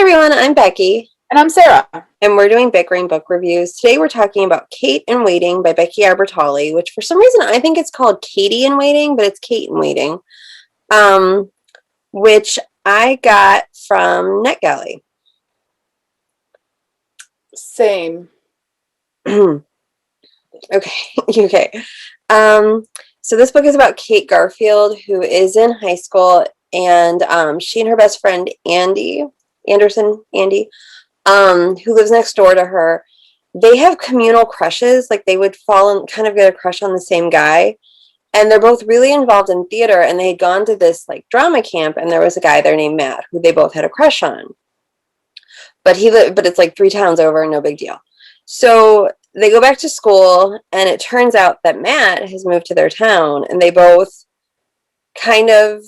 everyone, I'm Becky. And I'm Sarah. And we're doing Bickering Book Reviews. Today we're talking about Kate in Waiting by Becky Albertalli, which for some reason I think it's called Katie in Waiting, but it's Kate in Waiting, which I got from NetGalley. Same. Okay. So this book is about Kate Garfield, who is in high school, and she and her best friend Andy, who lives next door to her, they have communal crushes. Like they would fall and kind of get a crush on the same guy. And they're both really involved in theater, and they had gone to this like drama camp, and there was a guy there named Matt who they both had a crush on. But it's like 3 towns over, no big deal. So they go back to school, and it turns out that Matt has moved to their town, and they both kind of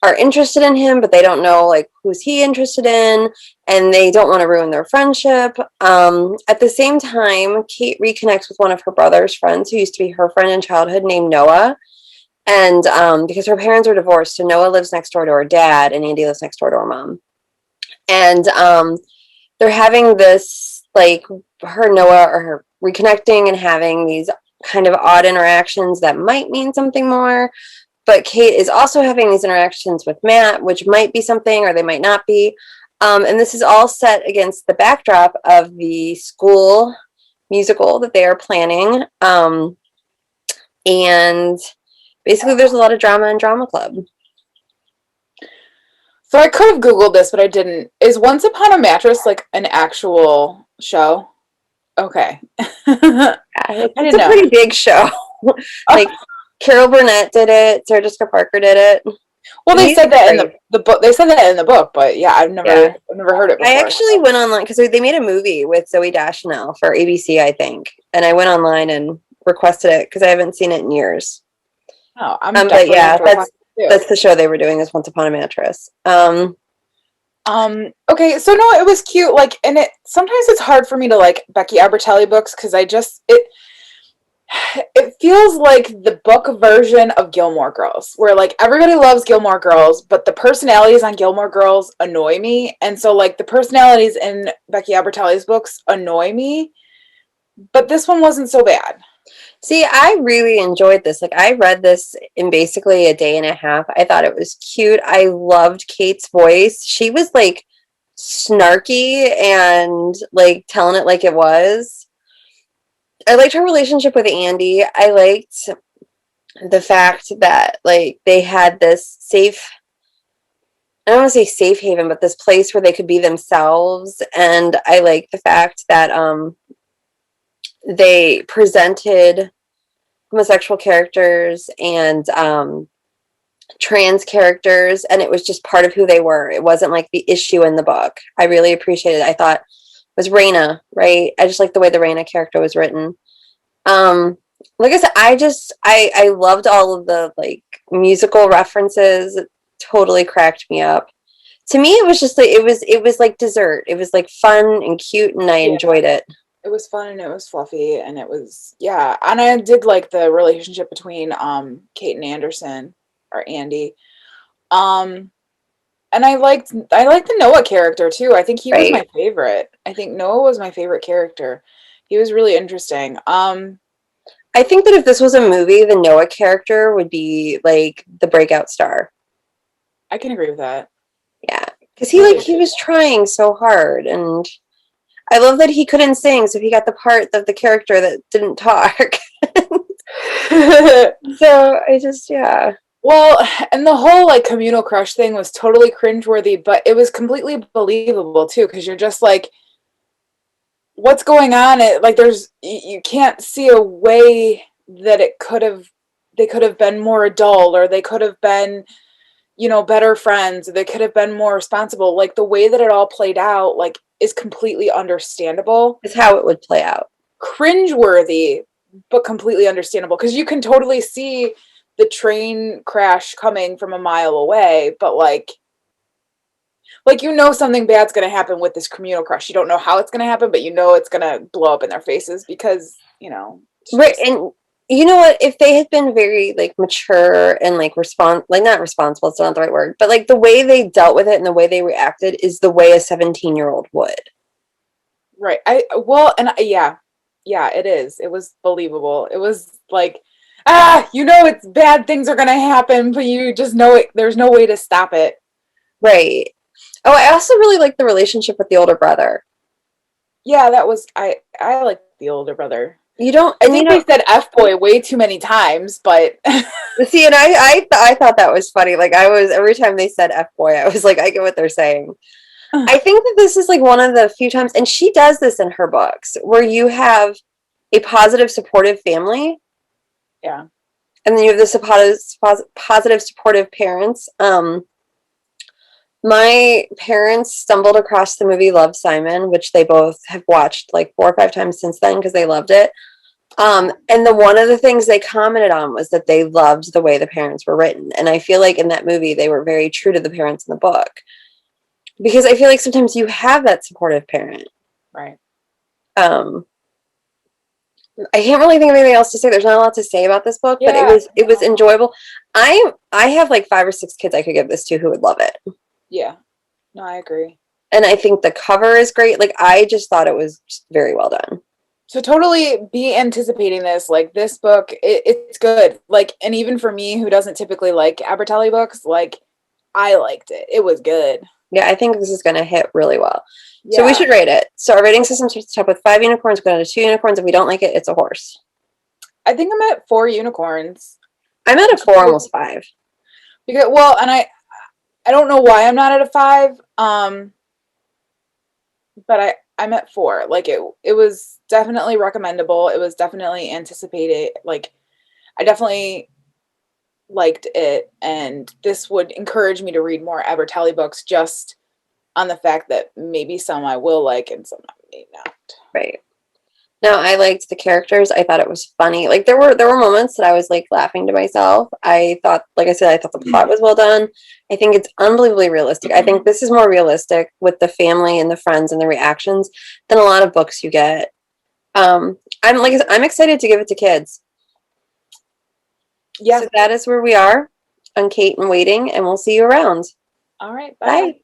are interested in him, but they don't know like who's he interested in, and they don't want to ruin their friendship. At the same time, Kate reconnects with one of her brother's friends who used to be her friend in childhood named Noah. And because her parents are divorced, so Noah lives next door to her dad, and Andy lives next door to her mom. And they're having this, like, Noah or her reconnecting and having these kind of odd interactions that might mean something more. But Kate is also having these interactions with Matt, which might be something or they might not be. And this is all set against the backdrop of the school musical that they are planning. And basically there's a lot of drama in Drama Club. So I could have Googled this, but I didn't. Is Once Upon a Mattress like an actual show? Okay. Yeah, it's a pretty big show. Like Carol Burnett did it, Sarah Jessica Parker did it. Well, they said that in the book. They said that in the book, but yeah, I've never heard it before. I actually went online because they made a movie with Zooey Deschanel for ABC, I think, and I went online and requested it because I haven't seen it in years. Oh, but yeah, that's the show they were doing, is Once Upon a Mattress. Okay, so no, it was cute. Like, and sometimes it's hard for me to like Becky Albertalli books because it feels like the book version of Gilmore Girls, where like everybody loves Gilmore Girls, but the personalities on Gilmore Girls annoy me. And so like the personalities in Becky Albertalli's books annoy me, but this one wasn't so bad. See, I really enjoyed this. Like, I read this in basically a day and a half. I thought it was cute. I loved Kate's voice. She was like snarky and like telling it like it was. I liked her relationship with Andy. I liked the fact that like they had this safe, I don't want to say safe haven, but this place where they could be themselves. And I liked the fact that they presented homosexual characters and trans characters, and it was just part of who they were. It wasn't like the issue in the book. I really appreciated it. I thought was Raina, right? I just like the way the Raina character was written. Like I said, I loved all of the like musical references. It totally cracked me up. To me, it was just like it was like dessert. It was like fun and cute, and I enjoyed it. It was fun and it was fluffy and it was and I did like the relationship between Kate and Anderson or Andy. And I liked the Noah character too. I think he was my favorite. I think Noah was my favorite character. He was really interesting. I think that if this was a movie, the Noah character would be like the breakout star. I can agree with that. Yeah, because he was trying so hard, and I love that he couldn't sing, so he got the part of the character that didn't talk. So I just, yeah. Well, and the whole like communal crush thing was totally cringeworthy, but it was completely believable too, because you're just like, what's going on? Like you can't see a way that they could have been more adult, or they could have been, better friends, or they could have been more responsible. Like the way that it all played out, like, is completely understandable. Is how it would play out. Cringeworthy, but completely understandable, because you can totally see the train crash coming from a mile away, but like something bad's going to happen with this communal crush. You don't know how it's going to happen, but it's going to blow up in their faces because, right. And You know what? If they had been very like mature and like like not responsible, it's not the right word, but like the way they dealt with it and the way they reacted is the way a 17-year-old would. Right. I well, and yeah, yeah, it is. It was believable. It was like, you know, it's bad things are gonna happen, but you just know it. There's no way to stop it. Right. Oh, I also really like the relationship with the older brother. Yeah, that was I like the older brother. You don't, I and you think know, they said F boy way too many times, but see, and I thought that was funny. Like I was every time they said F boy, I was like, I get what they're saying. I think that this is like one of the few times, and she does this in her books, where you have a positive, supportive family, yeah. and then you have the positive, supportive parents. My parents stumbled across the movie Love, Simon, which they both have watched like 4 or 5 times since then because they loved it. And the one of the things they commented on was that they loved the way the parents were written. And I feel like in that movie they were very true to the parents in the book. Because I feel like sometimes you have that supportive parent. Right. Um I can't really think of anything else to say. There's not a lot to say about this book, but Yeah. it was enjoyable. I have like 5 or 6 kids I could give this to who would love it. Yeah. No, I agree. And I think the cover is great. Like I just thought it was just very well done. So totally be anticipating this. Like this book, it's good. Like, and even for me who doesn't typically like Albertalli books, like I liked it. It was good. Yeah, I think this is going to hit really well. So we Yeah. should rate it. So our rating system starts up with 5 unicorns, go down to 2 unicorns. If we don't like it, it's a horse. I think I'm at 4 unicorns. I'm at a 4, almost 5. Because well, and I don't know why I'm not at a 5. But I'm at 4. Like it was definitely recommendable. It was definitely anticipated. Like I definitely liked it, and this would encourage me to read more Albertalli books just on the fact that maybe some I will like and some I may not. Right. No, I liked the characters. I thought it was funny. Like there were moments that I was like laughing to myself. I thought, like I said, I thought the plot was well done. I think it's unbelievably realistic. I think this is more realistic with the family and the friends and the reactions than a lot of books you get. I'm like I'm excited to give it to kids. Yeah. So that is where we are on Kate and Waiting, and we'll see you around. All right. Bye. Bye.